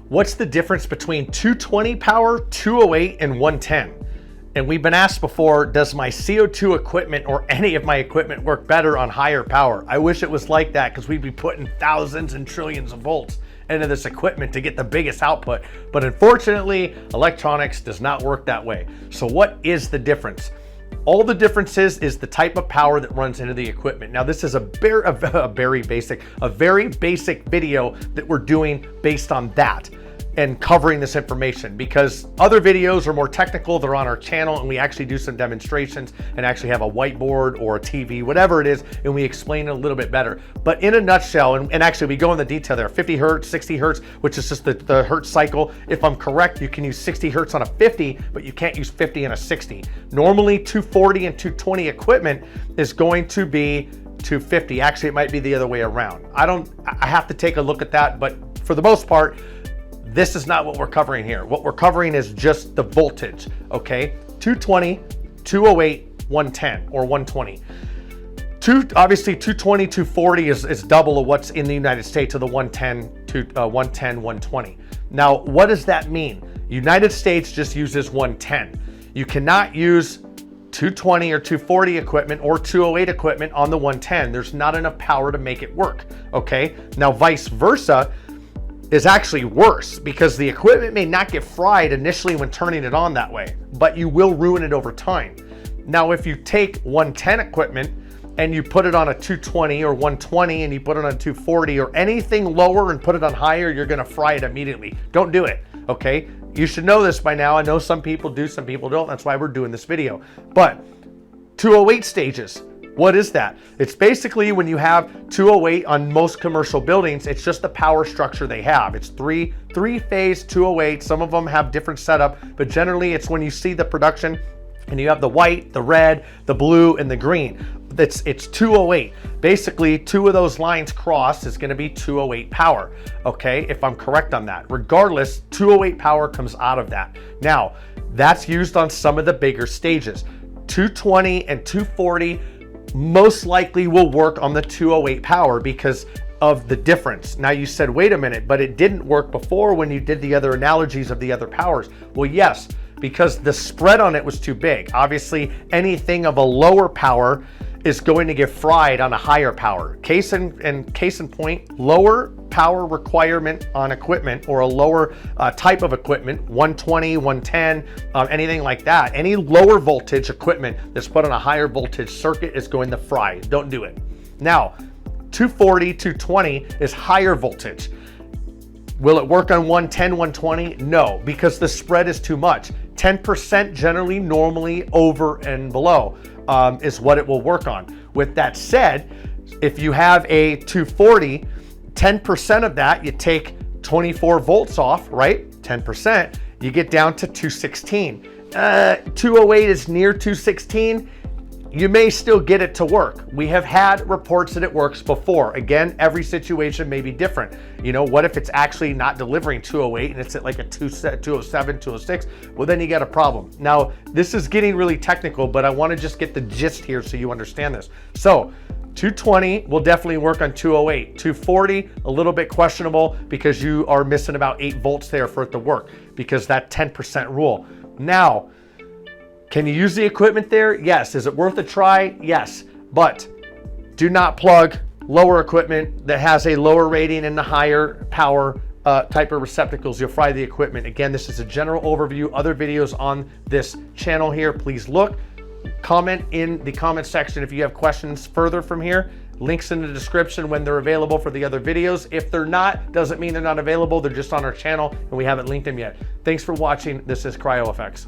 What's the difference between 220 power, 208, and 110? And we've been asked before, does my CO2 equipment or any of my equipment work better on higher power? I wish it was like that, because we'd be putting thousands and trillions of volts into this equipment to get the biggest output. But unfortunately, electronics does not work that way. So what is the difference? All the difference is the type of power that runs into the equipment. Now, this is a very basic video that we're doing based on that and covering this information, because other videos are more technical. They're on our channel, and we actually do some demonstrations and actually have a whiteboard or a TV, whatever it is, and we explain it a little bit better. But in a nutshell, and actually we go in the detail there, 50 hertz, 60 hertz, which is just the hertz cycle. If I'm correct, you can use 60 hertz on a 50, but you can't use 50 on a 60. Normally 240 and 220 equipment is going to be 250. Actually, it might be the other way around. I have to take a look at that, but for the most part, this is not what we're covering here. What we're covering is just the voltage, okay? 220, 208, 110, or 120. Obviously, 220, 240 is double of what's in the United States of the 110, 120. Now, what does that mean? United States just uses 110. You cannot use 220 or 240 equipment or 208 equipment on the 110. There's not enough power to make it work, okay? Now, vice versa is actually worse, because the equipment may not get fried initially when turning it on that way, but you will ruin it over time. Now, if you take 110 equipment and you put it on a 220 or 120 and you put it on 240 or anything lower and put it on higher, you're gonna fry it immediately. Don't do it, okay? You should know this by now. I know some people do, some people don't. That's why we're doing this video. But 208 stages. What is that? It's basically when you have 208 on most commercial buildings, it's just the power structure they have. It's three-phase 208. Some of them have different setup, but generally it's when you see the production and you have the white, the red, the blue, and the green. It's 208. Basically, two of those lines crossed is gonna be 208 power, okay? If I'm correct on that. Regardless, 208 power comes out of that. Now, that's used on some of the bigger stages. 220 and 240 most likely will work on the 208 power because of the difference. Now you said, wait a minute, but it didn't work before when you did the other analogies of the other powers. Well, yes, because the spread on it was too big. Obviously, anything of a lower power is going to get fried on a higher power. Case in point, lower power requirement on equipment, or a lower type of equipment, 120, 110, anything like that. Any lower voltage equipment that's put on a higher voltage circuit is going to fry. Don't do it. Now, 240, 220 is higher voltage. Will it work on 110, 120? No, because the spread is too much. 10% generally, normally over and below is what it will work on. With that said, if you have a 240, 10% of that, you take 24 volts off, right? 10%, you get down to 216. 208 is near 216. You may still get it to work. We have had reports that it works before. Again, every situation may be different. You know, what if it's actually not delivering 208 and it's at like a 207, 206? Well, then you got a problem. Now, this is getting really technical, but I want to just get the gist here so you understand this. So, 220 will definitely work on 208. 240, a little bit questionable because you are missing about 8 volts there for it to work, because that 10% rule. Now, can you use the equipment there? Yes. Is it worth a try? Yes. But do not plug lower equipment that has a lower rating and the higher power type of receptacles. You'll fry the equipment. Again, this is a general overview. Other videos on this channel here. Please look. Comment in the comment section if you have questions further from here. Links in the description when they're available for the other videos. If they're not, doesn't mean they're not available. They're just on our channel and we haven't linked them yet. Thanks for watching. This is CryoFX.